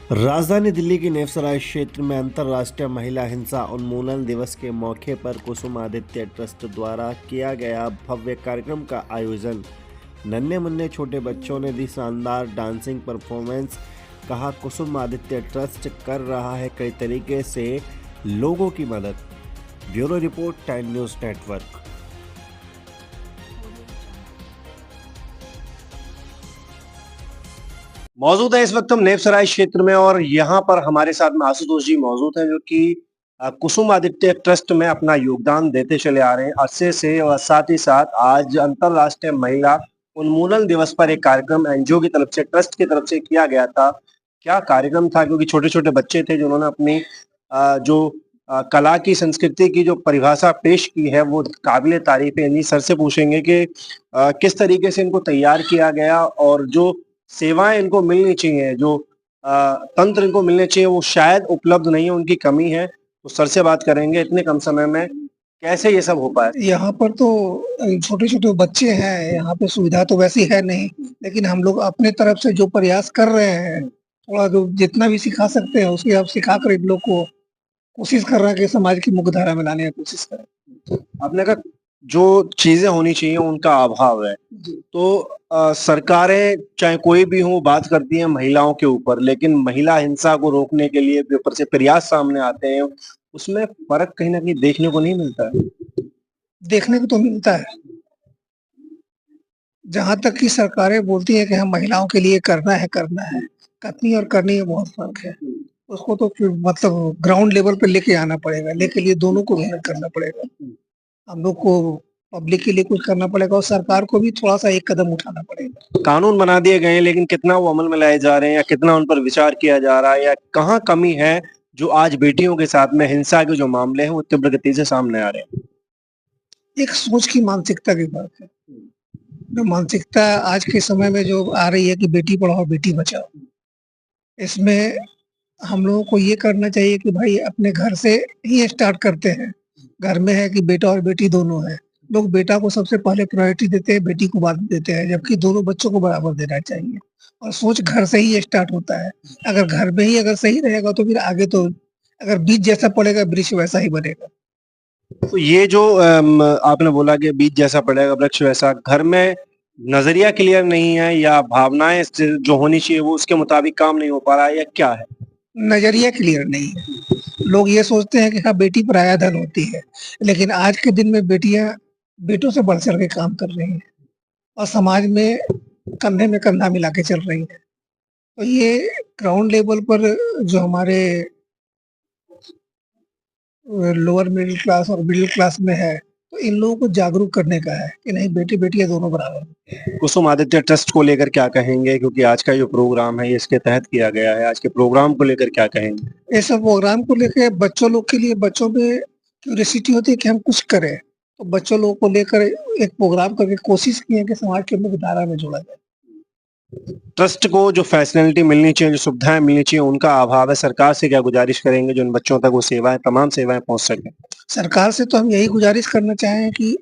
राजधानी दिल्ली के नेफसराय क्षेत्र में अंतर्राष्ट्रीय महिला हिंसा उन्मूलन दिवस के मौके पर कुसुम आदित्य ट्रस्ट द्वारा किया गया भव्य कार्यक्रम का आयोजन। नन्हे मुन्ने छोटे बच्चों ने दी शानदार डांसिंग परफॉर्मेंस। कहा, कुसुम आदित्य ट्रस्ट कर रहा है कई तरीके से लोगों की मदद। Bureau report, time news network. मौजूद है इस वक्त हम नेफसराय क्षेत्र में और यहाँ पर हमारे साथ में आशुतोष जी मौजूद हैं जो कि कुसुम आदित्य ट्रस्ट में अपना योगदान देते चले आ रहे हैं अरसे से। और साथ ही साथ आज अंतर्राष्ट्रीय महिला उन्मूलन दिवस पर एक कार्यक्रम एनजीओ की तरफ से, ट्रस्ट की तरफ से किया गया था। क्या कार्यक्रम था, क्योंकि छोटे छोटे बच्चे थे जिन्होंने अपनी जो कला की, संस्कृति की जो परिभाषा पेश की है वो काबिले तारीफ है। इन्हीं सर से पूछेंगे कि किस तरीके से इनको तैयार किया गया और जो सेवाएं इनको मिलनी चाहिए, जो तंत्र इनको मिलने चाहिए, वो शायद उपलब्ध नहीं है, उनकी कमी है। तो सर से बात करेंगे इतने कम समय में कैसे ये सब हो पाए। यहाँ पर तो छोटे छोटे बच्चे हैं, यहाँ पे सुविधा तो वैसी है नहीं, लेकिन हम लोग अपने तरफ से जो प्रयास कर रहे हैं, थोड़ा जो जितना भी सिखा सकते हैं उसकी आप सिखा कर इन लोग को कोशिश कर रहे हैं कि समाज की मुख्य धारा में लाने की कोशिश करें। आपने कहा जो चीजें होनी चाहिए उनका अभाव है, तो सरकारें चाहे कोई भी हो बात करती हैं महिलाओं के ऊपर, लेकिन महिला हिंसा को रोकने के लिए ऊपर से प्रयास सामने आते हैं, उसमें फर्क कहीं ना कहीं देखने को नहीं मिलता है। देखने को तो मिलता है, जहां तक कि सरकारें बोलती है कि हम महिलाओं के लिए करना है, करनी और करनी में बहुत फर्क है। उसको तो फिर मतलब ग्राउंड लेवल पे लेके आना पड़ेगा, लेकिन लिए दोनों को मेहनत करना पड़ेगा। हम लोग को पब्लिक के लिए कुछ करना पड़ेगा और सरकार को भी थोड़ा सा एक कदम उठाना पड़ेगा। कानून बना दिए गए हैं, लेकिन कितना वो अमल में लाए जा रहे हैं या कितना उन पर विचार किया जा रहा है, या कहाँ कमी है जो आज बेटियों के साथ में हिंसा के जो मामले हैं वो तीव्र गति से सामने आ रहे हैं। एक सोच की मानसिकता की बात है। जो मानसिकता आज के समय में जो आ रही है कि बेटी पढ़ाओ बेटी बचाओ, इसमें हम लोगों को ये करना चाहिए कि भाई अपने घर से ही स्टार्ट करते हैं। घर में है कि बेटा और बेटी दोनों है, लोग बेटा को सबसे पहले प्रायोरिटी देते हैं, बेटी को बाद में देते हैं, जबकि दोनों बच्चों को बराबर देना चाहिए। और सोच घर से ही स्टार्ट होता है। अगर घर में ही अगर सही रहेगा तो फिर आगे तो अगर बीज जैसा पड़ेगा वृक्ष वैसा ही बनेगा। तो ये जो आपने बोला कि बीज जैसा पड़ेगा वृक्ष वैसा, घर में नजरिया क्लियर नहीं है या भावनाएं जो होनी चाहिए वो उसके मुताबिक काम नहीं हो पा रहा है, या क्या है? नजरिया क्लियर नहीं है। लोग ये सोचते हैं कि हाँ बेटी पराया धन होती है, लेकिन आज के दिन में बेटियां बेटों से बढ़ चढ़ के काम कर रही हैं और समाज में कंधे में कंधा मिला के चल रही है। तो ये ग्राउंड लेवल पर जो हमारे लोअर मिडिल क्लास और मिडिल क्लास में है, तो इन लोगों को जागरूक करने का है कि नहीं, बेटी बेटियां दोनों बराबर। कुसुम आदित्य ट्रस्ट को लेकर क्या कहेंगे, क्योंकि आज का जो प्रोग्राम है ये इसके तहत किया गया है, आज के प्रोग्राम को लेकर क्या कहेंगे? इस प्रोग्राम को लेकर बच्चों लोग के लिए, बच्चों में क्यूरियोसिटी होती है कि हम कुछ करें, तो बच्चों लोगों को लेकर एक प्रोग्राम करके कोशिश की है कि समाज के मुख्य धारा में जोड़ा जाए। ट्रस्ट को जो फैसिलिटी मिलनी चाहिए, जो सुविधाएं मिलनी चाहिए, उनका अभाव है। सरकार से क्या गुजारिश करेंगे जो इन बच्चों तक वो सेवाएं, तमाम सेवाएं पहुंच सके? सरकार से तो हम यही गुजारिश करना चाहें कि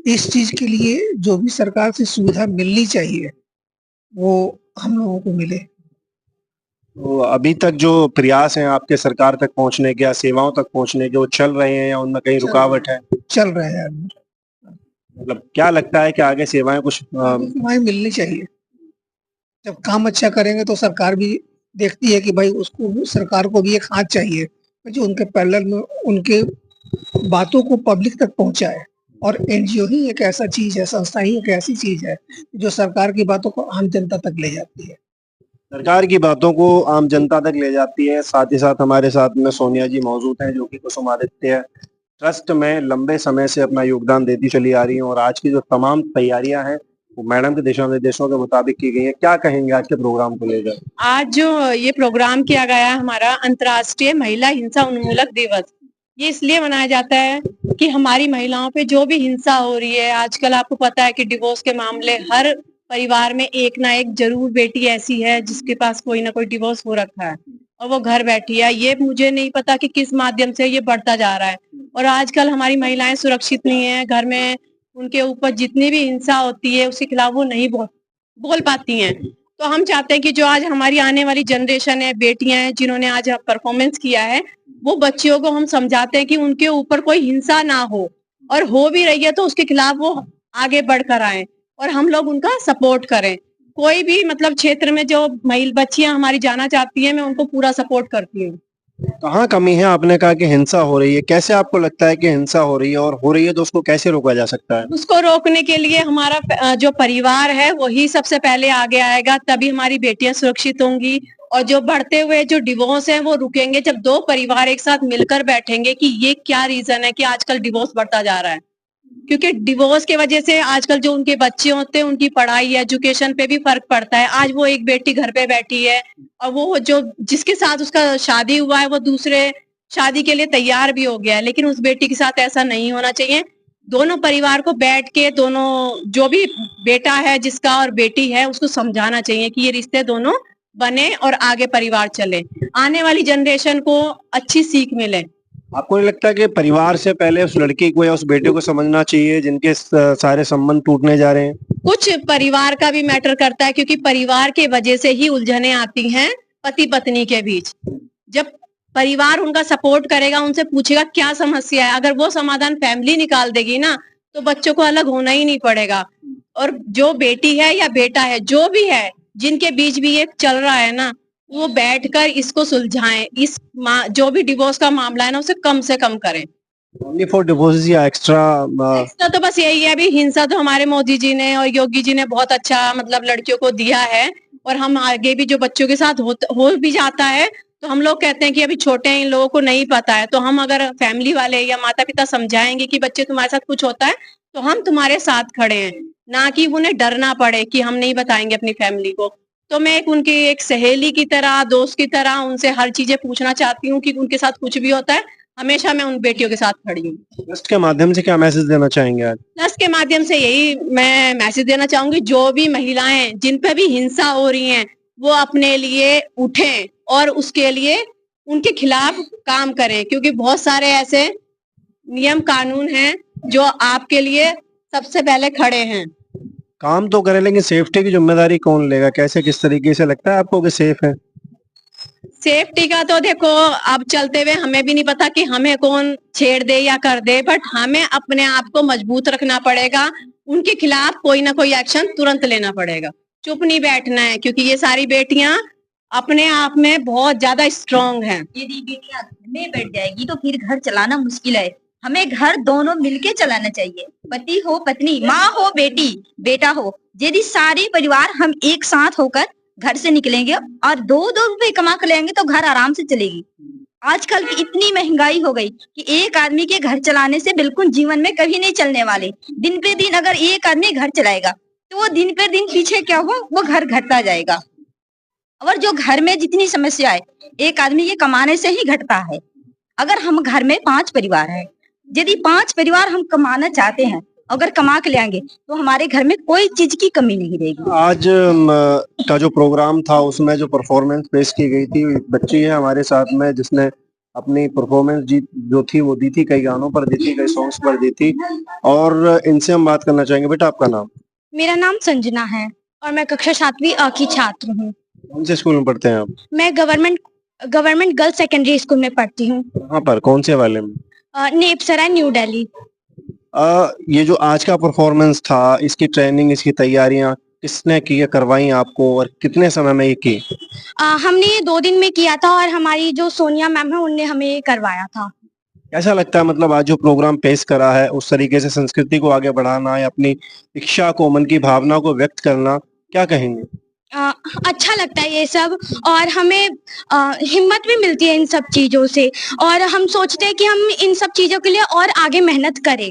इस चीज के लिए जो भी सरकार से सुविधा मिलनी चाहिए वो हम लोगों को मिले। तो अभी तक जो प्रयास हैं आपके सरकार तक पहुंचने के या सेवाओं तक पहुंचने के, वो चल रहे हैं या उनमें कहीं रुकावट है? चल रहे हैं। मतलब क्या लगता है कि आगे सेवाएं कुछ सेवाएं मिलनी चाहिए। जब काम अच्छा करेंगे तो सरकार भी देखती है कि भाई उसको, सरकार को भी एक हाथ चाहिए जो उनके पैरेलल में उनके बातों को पब्लिक तक पहुंचाए। और एनजीओ ही एक ऐसा चीज है, संस्था ही एक ऐसी चीज है जो सरकार की बातों को आम जनता तक ले जाती है। सरकार की बातों को आम जनता तक ले जाती है। साथ ही साथ हमारे साथ में सोनिया जी मौजूद हैं जो कि कुसुम आदित्य ट्रस्ट में लंबे समय से अपना योगदान देती चली आ रही हैं, और आज की जो तमाम तैयारियां हैं वो मैडम के दिशा निर्देशों के मुताबिक की गई है। क्या कहेंगे आज के प्रोग्राम को लेकर? आज जो ये प्रोग्राम किया गया है हमारा अंतर्राष्ट्रीय महिला हिंसा उन्मूलन दिवस, ये इसलिए मनाया जाता है कि हमारी महिलाओं पे जो भी हिंसा हो रही है आजकल, आपको पता है कि डिवोर्स के मामले, हर परिवार में एक ना एक जरूर बेटी ऐसी है जिसके पास कोई ना कोई डिवोर्स हो रखा है और वो घर बैठी है। ये मुझे नहीं पता कि किस माध्यम से ये बढ़ता जा रहा है, और आजकल हमारी महिलाएं सुरक्षित नहीं है घर में। उनके ऊपर जितनी भी हिंसा होती है उसके खिलाफ वो नहीं बोल पाती हैं। तो हम चाहते हैं कि जो आज हमारी आने वाली जनरेशन है, बेटियां हैं जिन्होंने आज परफॉर्मेंस किया है, वो बच्चियों को हम समझाते हैं कि उनके ऊपर कोई हिंसा ना हो, और हो भी रही है तो उसके खिलाफ वो आगे बढ़कर आए और हम लोग उनका सपोर्ट करें। कोई भी मतलब क्षेत्र में जो महिला बच्चियां हमारी जाना चाहती हैं, मैं उनको पूरा सपोर्ट करती हूँ। कहाँ कमी है? आपने कहा कि हिंसा हो रही है, कैसे आपको लगता है कि हिंसा हो रही है, और हो रही है तो उसको कैसे रोका जा सकता है? उसको रोकने के लिए हमारा जो परिवार है वही सबसे पहले आगे आएगा, तभी हमारी बेटियां सुरक्षित होंगी। और जो बढ़ते हुए जो डिवोर्स है वो रुकेंगे जब दो परिवार एक साथ मिलकर बैठेंगे कि ये क्या रीजन है कि आजकल डिवोर्स बढ़ता जा रहा है। क्योंकि डिवोर्स की वजह से आजकल जो उनके बच्चे होते हैं उनकी पढ़ाई एजुकेशन पे भी फर्क पड़ता है। आज वो एक बेटी घर पे बैठी है और वो जो जिसके साथ उसका शादी हुआ है वो दूसरे शादी के लिए तैयार भी हो गया है, लेकिन उस बेटी के साथ ऐसा नहीं होना चाहिए। दोनों परिवार को बैठ के दोनों जो भी बेटा है जिसका और बेटी है उसको समझाना चाहिए कि ये रिश्ते दोनों बने और आगे परिवार चले, आने वाली जनरेशन को अच्छी सीख मिले। आपको नहीं लगता कि परिवार से पहले उस लड़की को या उस बेटे को समझना चाहिए जिनके सारे संबंध टूटने जा रहे हैं? कुछ परिवार का भी मैटर करता है, क्योंकि परिवार के वजह से ही उलझने आती हैं पति पत्नी के बीच। जब परिवार उनका सपोर्ट करेगा, उनसे पूछेगा क्या समस्या है, अगर वो समाधान फैमिली निकाल देगी ना तो बच्चों को अलग होना ही नहीं पड़ेगा। और जो बेटी है या बेटा है जो भी है जिनके बीच भी ये चल रहा है ना, वो बैठकर इसको सुलझाएं, जो भी डिवोर्स का मामला है ना उसे कम से कम करें। ओनली फॉर डिवोर्स या एक्स्ट्रा? एक्स्ट्रा तो बस यही है, अभी हिंसा तो हमारे मोदी जी ने और योगी जी ने बहुत अच्छा मतलब लड़कियों को दिया है, और हम आगे भी जो बच्चों के साथ हो भी जाता है तो हम लोग कहते हैं कि अभी छोटे हैं, इन लोगों को नहीं पता है, तो हम अगर फैमिली वाले या माता पिता समझाएंगे कि बच्चे तुम्हारे साथ कुछ होता है तो हम तुम्हारे साथ खड़े हैं, ना कि उन्हें डरना पड़े कि हम नहीं बताएंगे अपनी फैमिली को। तो मैं उनकी एक सहेली की तरह, दोस्त की तरह उनसे हर चीजें पूछना चाहती हूँ कि उनके साथ कुछ भी होता है हमेशा मैं उन बेटियों के साथ खड़ी हूँ। ट्रस्ट के माध्यम से क्या मैसेज देना चाहेंगे आज? प्लस के माध्यम से यही मैं मैसेज देना चाहूंगी, जो भी महिलाएं जिन पे भी हिंसा हो रही हैं वो अपने लिए उठें और उसके लिए उनके खिलाफ काम करें, क्योंकि बहुत सारे ऐसे नियम कानून हैं जो आपके लिए सबसे पहले खड़े हैं। काम तो करें, लेकिन सेफ्टी की जिम्मेदारी कौन लेगा? कैसे, किस तरीके से लगता है आपको कि सेफ है? सेफ्टी का तो देखो अब चलते हुए हमें भी नहीं पता कि हमें कौन छेड़ दे या कर दे, बट हमें अपने आप को मजबूत रखना पड़ेगा, उनके खिलाफ कोई ना कोई एक्शन तुरंत लेना पड़ेगा, चुप नहीं बैठना है, क्योंकि ये सारी बेटियां अपने आप में बहुत ज्यादा स्ट्रांग हैं। यदि बेटियां घर में बैठ जाएगी तो फिर घर चलाना मुश्किल है। हमें घर दोनों मिलके चलाना चाहिए, पति हो पत्नी, माँ हो बेटी, बेटा हो, यदि सारे परिवार हम एक साथ होकर घर से निकलेंगे और 2-2 रुपए कमा कर लेंगे तो घर आराम से चलेगी। आजकल की इतनी महंगाई हो गई कि एक आदमी के घर चलाने से बिल्कुल जीवन में कभी नहीं चलने वाले। दिन पे दिन अगर एक आदमी घर चलाएगा तो वो दिन पे दिन पीछे क्या हो, वो घर घटता जाएगा। और जो घर में जितनी समस्या है एक आदमी के कमाने से ही घटता है। अगर हम घर में 5 परिवार है, यदि 5 परिवार हम कमाना चाहते हैं, अगर कमा के ले आएंगे तो हमारे घर में कोई चीज की कमी नहीं रहेगी। आज का जो प्रोग्राम था उसमें जो परफॉर्मेंस पेश की गई थी, एक बच्ची है हमारे साथ में जिसने अपनी परफॉर्मेंस जो थी वो दी थी, कई गानों पर दी थी, कई सॉन्ग्स पर दी थी, और इनसे हम बात करना चाहेंगे। बेटा आपका नाम? मेरा नाम संजना है और मैं कक्षा 7वीं A की छात्र हूँ। कौन से स्कूल में पढ़ते हैं आप? मैं गवर्नमेंट गर्ल्स सेकेंडरी स्कूल में पढ़ती हूँ। कहाँ पर, कौन से वाले में? नेपसराय, न्यू दिल्ली। ये जो आज का परफॉर्मेंस था, इसकी ट्रेनिंग, इसकी तैयारियां किसने की, करवाई आपको, और कितने समय में ये की? हमने ये 2 दिन में किया था और हमारी जो सोनिया मैम है उनने हमें ये करवाया था। कैसा लगता है, मतलब आज जो प्रोग्राम पेश करा है उस तरीके से संस्कृति को आगे बढ़ाना या अपनी इच्छा को, मन की भावना को व्यक्त करना, क्या कहेंगे? अच्छा लगता है ये सब, और हमें हिम्मत भी मिलती है इन सब चीजों से, और हम सोचते हैं कि हम इन सब चीजों के लिए और आगे मेहनत करें।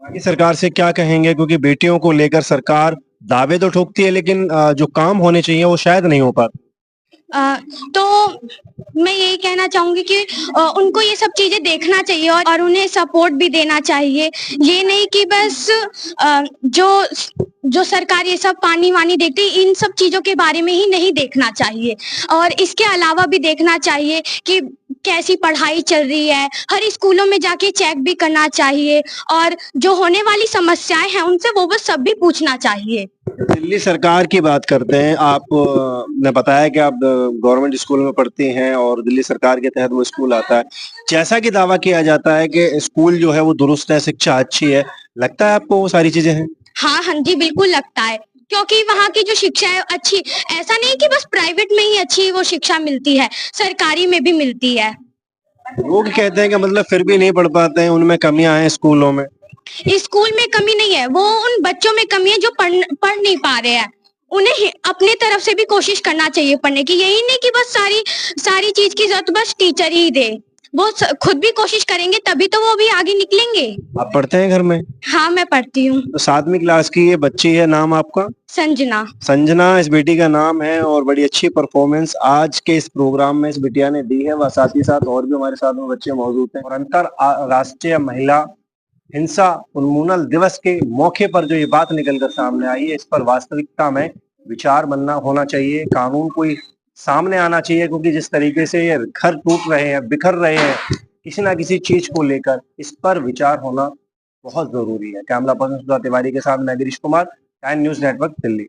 आगे सरकार से क्या कहेंगे, क्योंकि बेटियों को लेकर सरकार दावे तो ठोकती है लेकिन जो काम होने चाहिए वो शायद नहीं हो पाते। तो मैं यही कहना चाहूंगी कि उनको ये सब चीजें देखना चाहिए और उन्हें सपोर्ट भी देना चाहिए। ये नहीं कि बस जो सरकार ये सब पानी वानी देखती है, इन सब चीजों के बारे में ही नहीं देखना चाहिए, और इसके अलावा भी देखना चाहिए कि कैसी पढ़ाई चल रही है, हर स्कूलों में जाके चेक भी करना चाहिए, और जो होने वाली समस्याएं हैं उनसे वो सब भी पूछना चाहिए। दिल्ली सरकार की बात करते हैं। आप ने बताया कि आप गवर्नमेंट स्कूल में पढ़ती हैं और दिल्ली सरकार के तहत वो स्कूल आता है। जैसा कि दावा किया जाता है कि स्कूल जो है वो दुरुस्त है, शिक्षा अच्छी है, लगता है आपको वो सारी चीजें हैं? हाँ जी बिल्कुल लगता है, क्योंकि वहाँ की जो शिक्षा है अच्छी, ऐसा नहीं कि बस प्राइवेट में ही अच्छी वो शिक्षा मिलती है, सरकारी में भी मिलती है। लोग कहते हैं कि मतलब फिर भी नहीं पढ़ पाते हैं, उनमें कमियां हैं स्कूलों में। स्कूल में कमी नहीं है, वो उन बच्चों में कमी है जो पढ़ नहीं पा रहे हैं। उन्हें अपने तरफ से भी कोशिश करना चाहिए पढ़ने की, यही नहीं कि बस सारी चीज की जरूरत बस टीचर ही दे, वो खुद भी कोशिश करेंगे तभी तो वो भी आगे निकलेंगे। आप पढ़ते हैं घर में? हाँ मैं पढ़ती हूँ। तो 7वीं क्लास की ये बच्ची है, नाम आपका? संजना। संजना इस बेटी का नाम है और बड़ी अच्छी परफॉर्मेंस आज के इस प्रोग्राम में इस बिटिया ने दी है। वह साथ ही साथ और भी हमारे साथ में बच्चे मौजूद हैं। और अंतरराष्ट्रीय महिला हिंसा उन्मूलन दिवस के मौके पर जो ये बात निकलकर सामने आई है, इस पर वास्तविकता में विचार बनना होना चाहिए, कानून कोई सामने आना चाहिए, क्योंकि जिस तरीके से ये घर टूट रहे हैं, बिखर रहे हैं किसी ना किसी चीज को लेकर, इस पर विचार होना बहुत जरूरी है। कैमरा पर्सन सुधा तिवारी के साथ मैं Girish Kumar, time news network, Delhi.